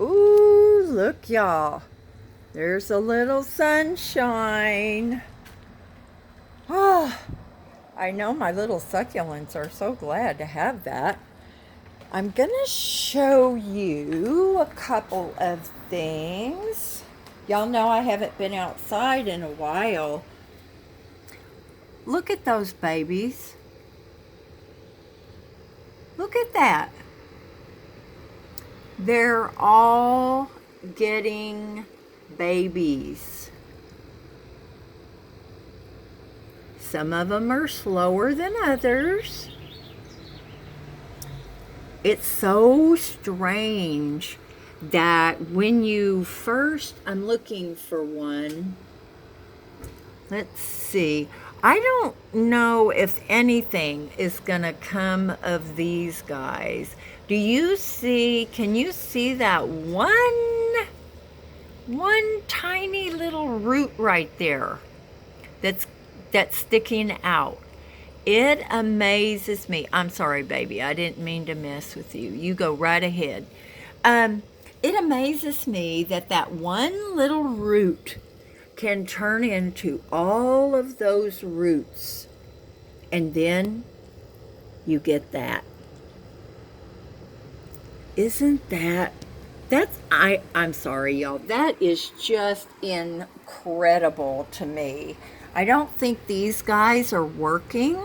Ooh, look, y'all. There's a little sunshine. Oh, I know my little succulents are so glad to have that. I'm gonna show you a couple of things. Y'all know I haven't been outside in a while. Look at those babies. Look at that. They're all getting babies. Some of them are slower than others. It's so strange that when you first, I'm looking for one. Let's see. I don't know if anything is going to come of these guys. Do you see, can you see that one tiny little root right there that's sticking out? It amazes me. I'm sorry, baby. I didn't mean to mess with you. You go right ahead. It amazes me that one little root can turn into all of those roots. And then you get that. Isn't I'm sorry, y'all. That is just incredible to me. I don't think these guys are working.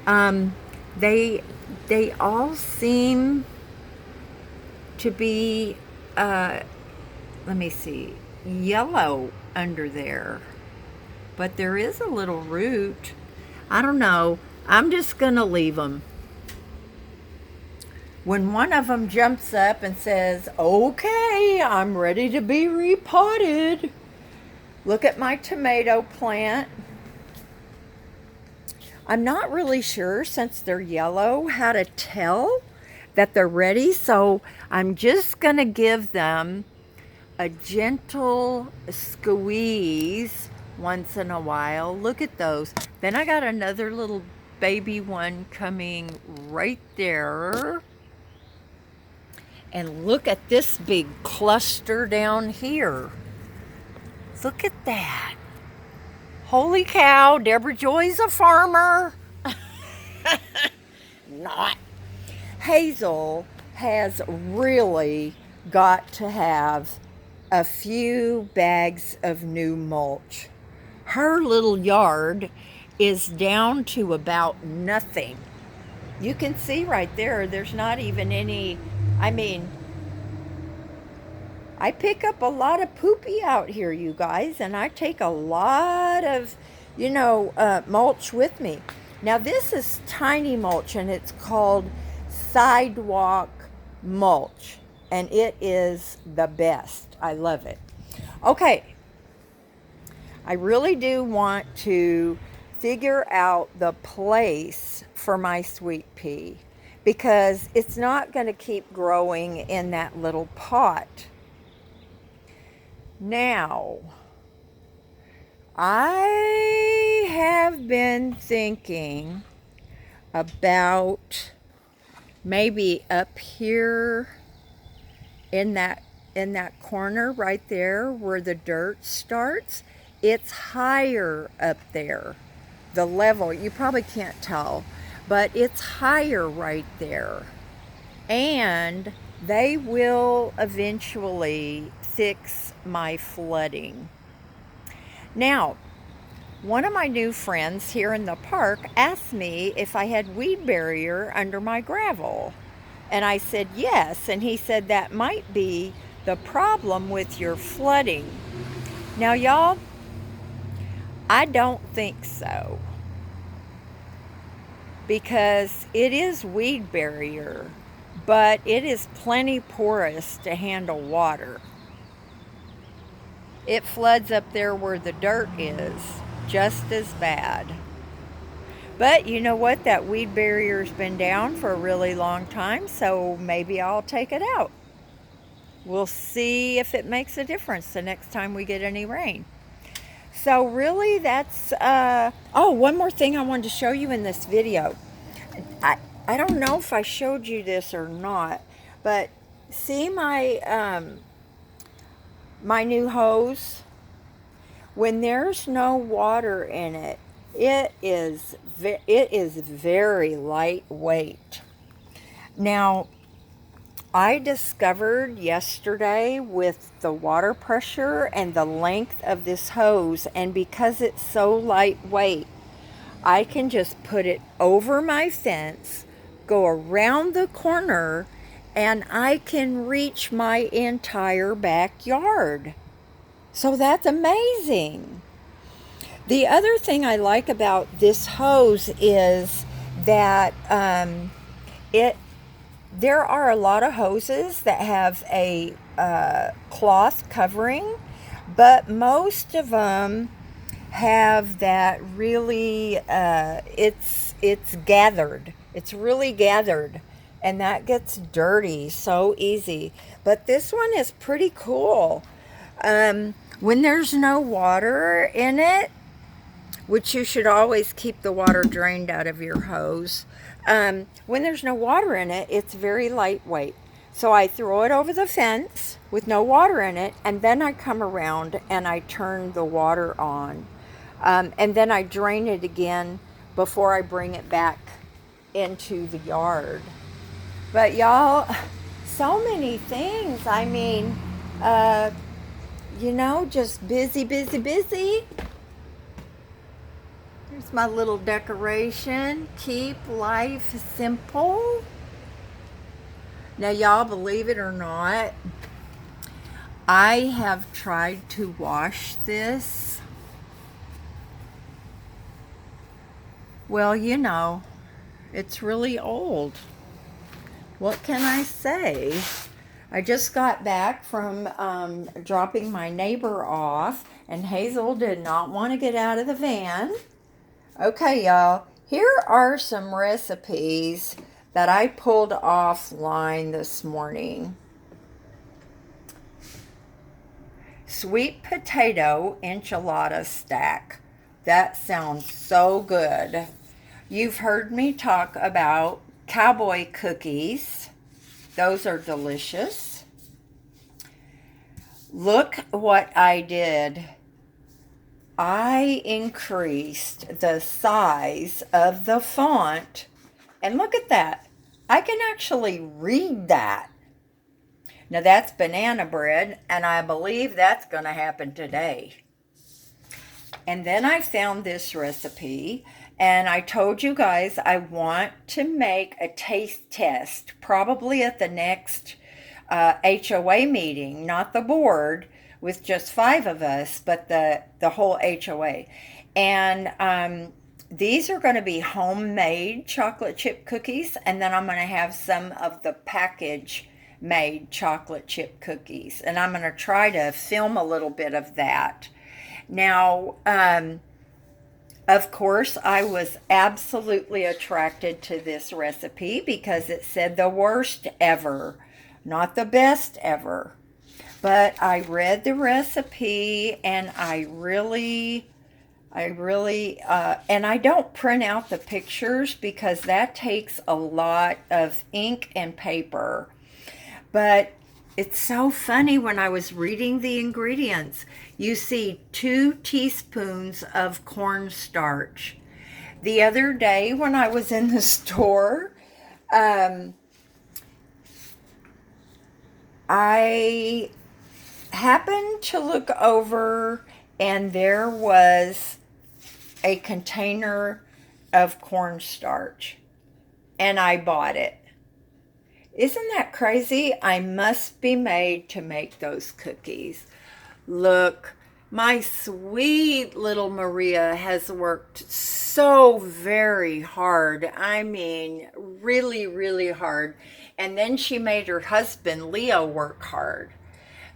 Um, they they all seem to be let me see, yellow under there. But there is a little root. I don't know. I'm just going to leave them. When one of them jumps up and says, "Okay, I'm ready to be repotted." Look at my tomato plant. I'm not really sure, since they're yellow, how to tell that they're ready. So I'm just going to give them a gentle squeeze once in a while. Look at those. Then I got another little baby one coming right there. And look at this big cluster down here. Look at that. Holy cow, Debrajoy's a farmer. Not. Hazel has really got to have a few bags of new mulch. Her little yard is down to about nothing. You can see right there, there's not even any, I mean, I pick up a lot of poopy out here, you guys, and I take a lot of, mulch with me. Now, this is tiny mulch, and it's called sidewalk mulch, and it is the best. I love it. Okay, I really do want to figure out the place for my sweet pea, because it's not going to keep growing in that little pot. Now, I have been thinking about maybe up here in that corner right there where the dirt starts. It's higher up there. The level, you probably can't tell, but it's higher right there. And they will eventually fix my flooding. Now, one of my new friends here in the park asked me if I had weed barrier under my gravel. And I said yes, and he said that might be the problem with your flooding. Now, y'all, I don't think so, because it is weed barrier, but it is plenty porous to handle water. It floods up there where the dirt is just as bad. But you know what? That weed barrier's been down for a really long time, so maybe I'll take it out. We'll see if it makes a difference the next time we get any rain. So really, that's, oh, one more thing I wanted to show you in this video. I don't know if I showed you this or not, but See my new hose? When there's no water in it, it is very lightweight. Now, I discovered yesterday with the water pressure and the length of this hose, and because it's so lightweight, I can just put it over my fence, go around the corner, and I can reach my entire backyard. So that's amazing. The other thing I like about this hose is that it there are a lot of hoses that have a cloth covering, but most of them have that really it's gathered. It's really gathered, and that gets dirty so easy. But this one is pretty cool. When there's no water in it, which you should always keep the water drained out of your hose. When there's no water in it, it's very lightweight. So I throw it over the fence with no water in it, and then I come around and I turn the water on. And then I drain it again before I bring it back into the yard. But y'all, so many things. I mean, just busy, busy, busy. Here's my little decoration. Keep life simple. Now, y'all, believe it or not, I have tried to wash this. Well, it's really old. What can I say? I just got back from dropping my neighbor off, and Hazel did not want to get out of the van. Okay, y'all, here are some recipes that I pulled offline this morning. Sweet potato enchilada stack. That sounds so good. You've heard me talk about cowboy cookies. Those are delicious. Look what I did. I increased the size of the font, and look at that. I can actually read that. Now that's banana bread, and I believe that's going to happen today. And then I found this recipe, and I told you guys I want to make a taste test, probably at the next HOA meeting, not the board with just 5 of us, but the whole HOA. And these are going to be homemade chocolate chip cookies, and then I'm going to have some of the package made chocolate chip cookies, and I'm going to try to film a little bit of that. Now, of course, I was absolutely attracted to this recipe because it said the worst ever, not the best ever. But I read the recipe, and I really, and I don't print out the pictures because that takes a lot of ink and paper. But it's so funny when I was reading the ingredients. You see 2 teaspoons of cornstarch. The other day when I was in the store, I happened to look over, and there was a container of cornstarch, and I bought it. Isn't that crazy? I must be made to make those cookies. Look, my sweet little Maria has worked so very hard. I mean, really, really hard. And then she made her husband, Leo, work hard.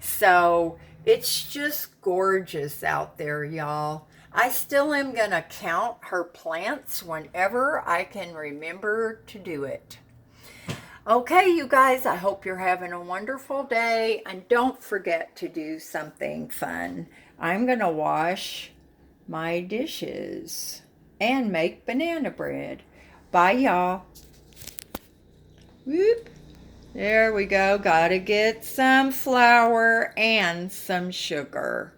So it's just gorgeous out there, y'all. I still am going to count her plants whenever I can remember to do it. Okay, you guys, I hope you're having a wonderful day, and don't forget to do something fun. I'm going to wash my dishes and make banana bread. Bye, y'all. Whoop. There we go. Gotta get some flour and some sugar.